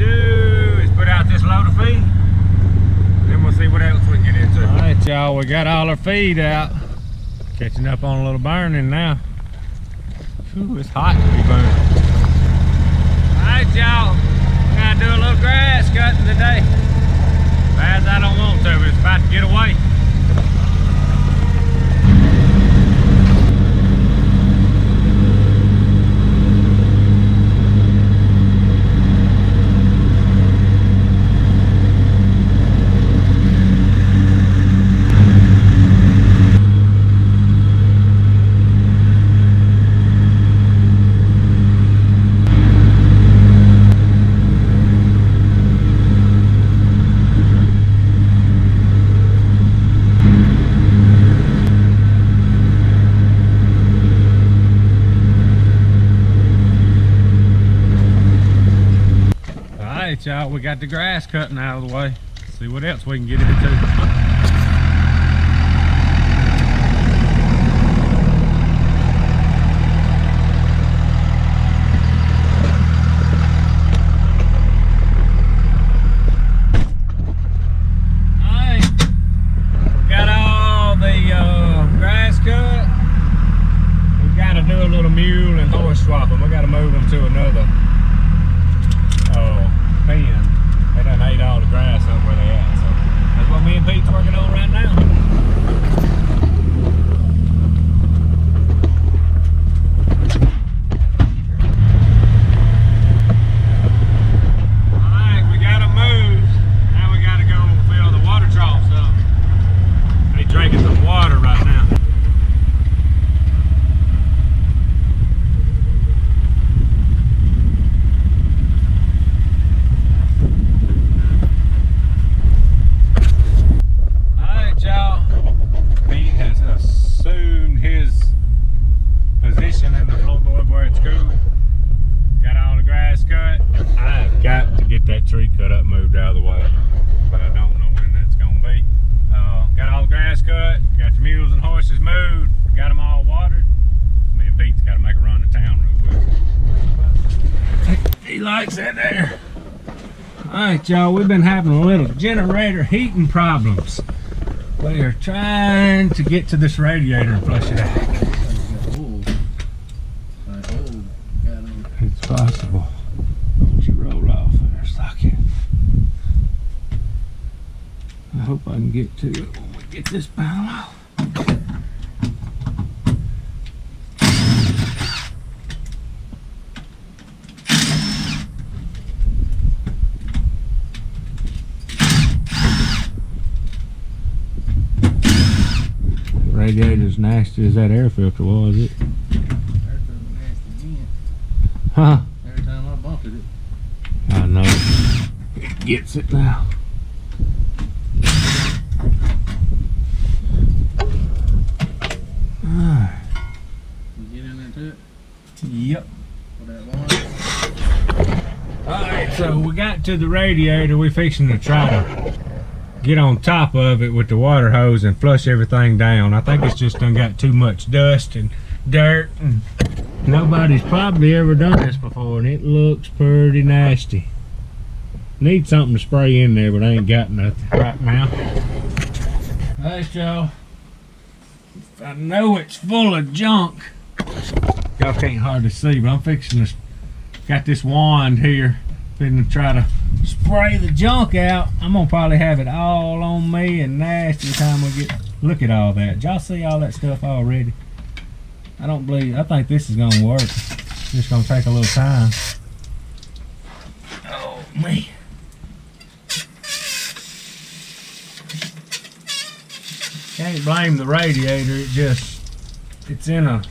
do is put out this load of feed. Then we'll see what else we can get into. All right, y'all, we got all our feed out. Catching up on a little burning now. Whew, it's hot to be burning. All right, y'all, we're gonna do a little grass cutting today. Bad as I don't want to, but it's about to get away. Y'all, we got the grass cutting out of the way. Let's see what else we can get into. Mule and horse swapping. We got to move them to another pen. They done ate all the grass up where they at. So that's what me and Pete's working on right now. Alright, we got them moved. Now we got to go fill the water troughs up. They drinking some water right now. In the floorboard where it's cool. Got all the grass cut. I've got to get that tree cut up and moved out of the way, but I don't know when that's gonna be. Got all the grass cut, got the mules and horses moved, got them all watered. Me and Pete's got to make a run to town real quick. He likes that there. Alright, y'all, we've been having a little generator heating problems. We are trying to get to this radiator and flush it out. It's possible. Don't you roll off there, socket. I hope I can get to it when we get this panel off. The radiator's nasty as that air filter was, it? Huh? Every time I bumped it. I know. It gets it now. Alright. You get in there to it? Yep. With that line? Alright, so we got to the radiator. We're fixing to try to get on top of it with the water hose and flush everything down. I think it's just done got too much dust and dirt, and nobody's probably ever done this before, and it looks pretty nasty. Need something to spray in there, but I ain't got nothing right now. Alright, y'all. I know it's full of junk. Y'all can't hardly see, but I'm fixing to, got this wand here, fixing to try to spray the junk out. I'm gonna probably have it all on me and nasty by the time we get, look at all that. Y'all see all that stuff already? I think this is gonna work. It's just gonna take a little time. Oh man. Can't blame the radiator, it's in a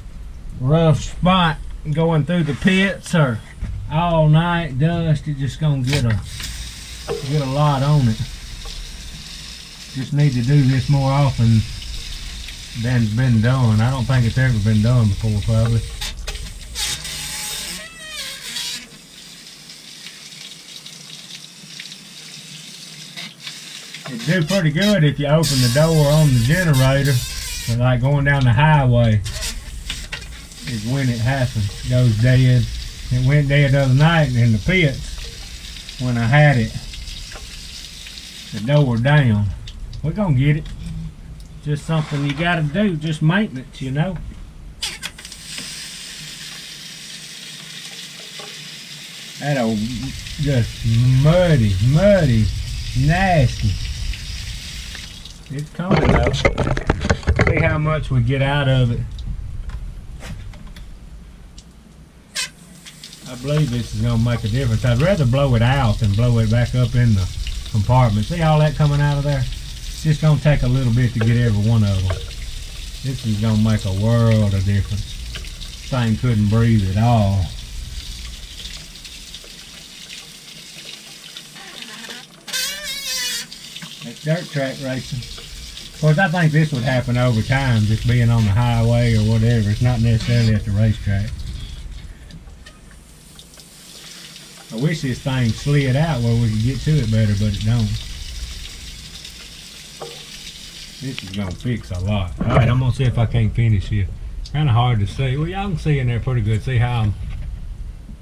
rough spot going through the pits or all night dust. It's just gonna get a lot on it. Just need to do this more often than it's been done. I don't think it's ever been done before, probably. It'd do pretty good if you open the door on the generator, but like going down the highway is when it happens. It goes dead. It went dead the other night in the pits. when I had it, the door down. We're gonna get it. Just something you gotta do, just maintenance, you know. That old, just muddy, nasty. It's coming though. See how much we get out of it. I believe this is gonna make a difference. I'd rather blow it out than blow it back up in the compartment. See all that coming out of there? It's just gonna take a little bit to get every one of them. This is gonna make a world of difference. Thing couldn't breathe at all. That's dirt track racing. Of course, I think this would happen over time, just being on the highway or whatever. It's not necessarily at the racetrack. I wish this thing slid out where we could get to it better, but it don't. This is gonna fix a lot. All right, I'm gonna see if I can't finish here. Kind of hard to see. Well, y'all can see in there pretty good. See how I'm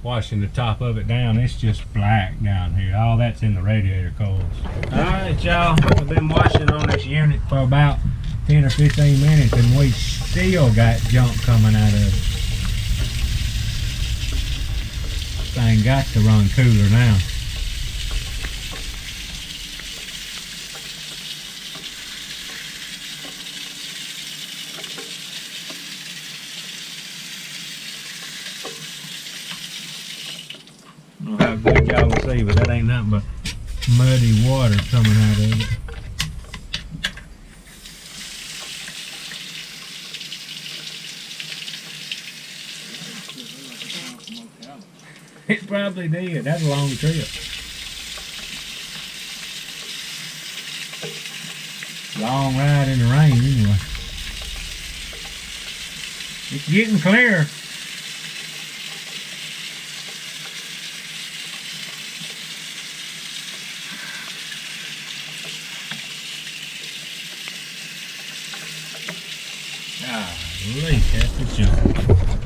washing the top of it down? It's just black down here. All that's in the radiator coils. All right, y'all. I've been washing on this unit for about 10 or 15 minutes, and we still got junk coming out of it. Thing got to run cooler now. I don't know how good y'all can see, but that ain't nothing but muddy water coming out of it. It probably did. That's a long trip. Long ride in the rain anyway. It's getting clear. Golly, that's the junk.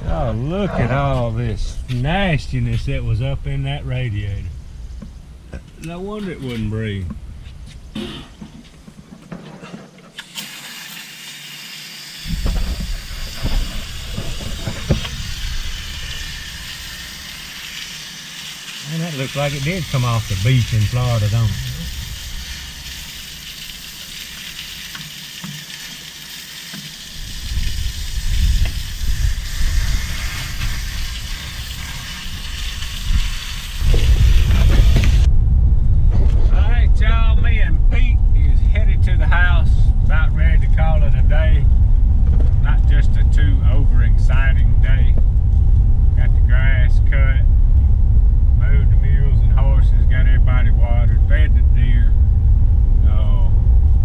Oh, look at all this nastiness that was up in that radiator. No wonder it wouldn't breathe. And that looks like it did come off the beach in Florida, don't it? Exciting day. Got the grass cut, moved the mules and horses, got everybody watered, fed the deer.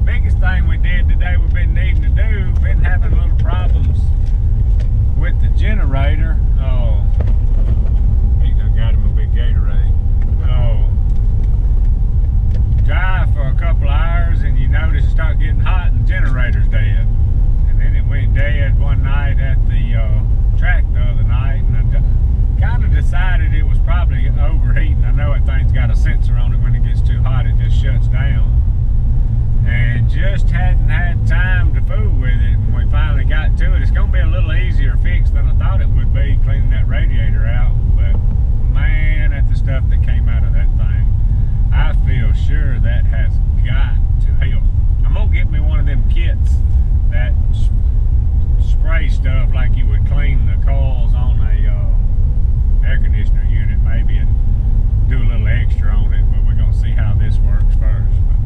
Biggest thing we did today we've been needing to do, been having little problems with the generator. He done got him a big Gatorade. Drive for a couple hours and you notice it start getting hot and the generator's dead. And then it went dead one night at the track the other night, and I kind of decided it was probably overheating. I know that thing's got a sensor on it. When it gets too hot, it just shuts down. And just hadn't had time to fool with it, and we finally got to it. It's going to be a little easier fix than I thought it would be, cleaning that radiator out. But man, at the stuff that came out of that thing, I feel sure that has got to help. I'm going to get me one of them kits that spray stuff like you would clean the coils on a air conditioner unit maybe, and do a little extra on it, but we're going to see how this works first. But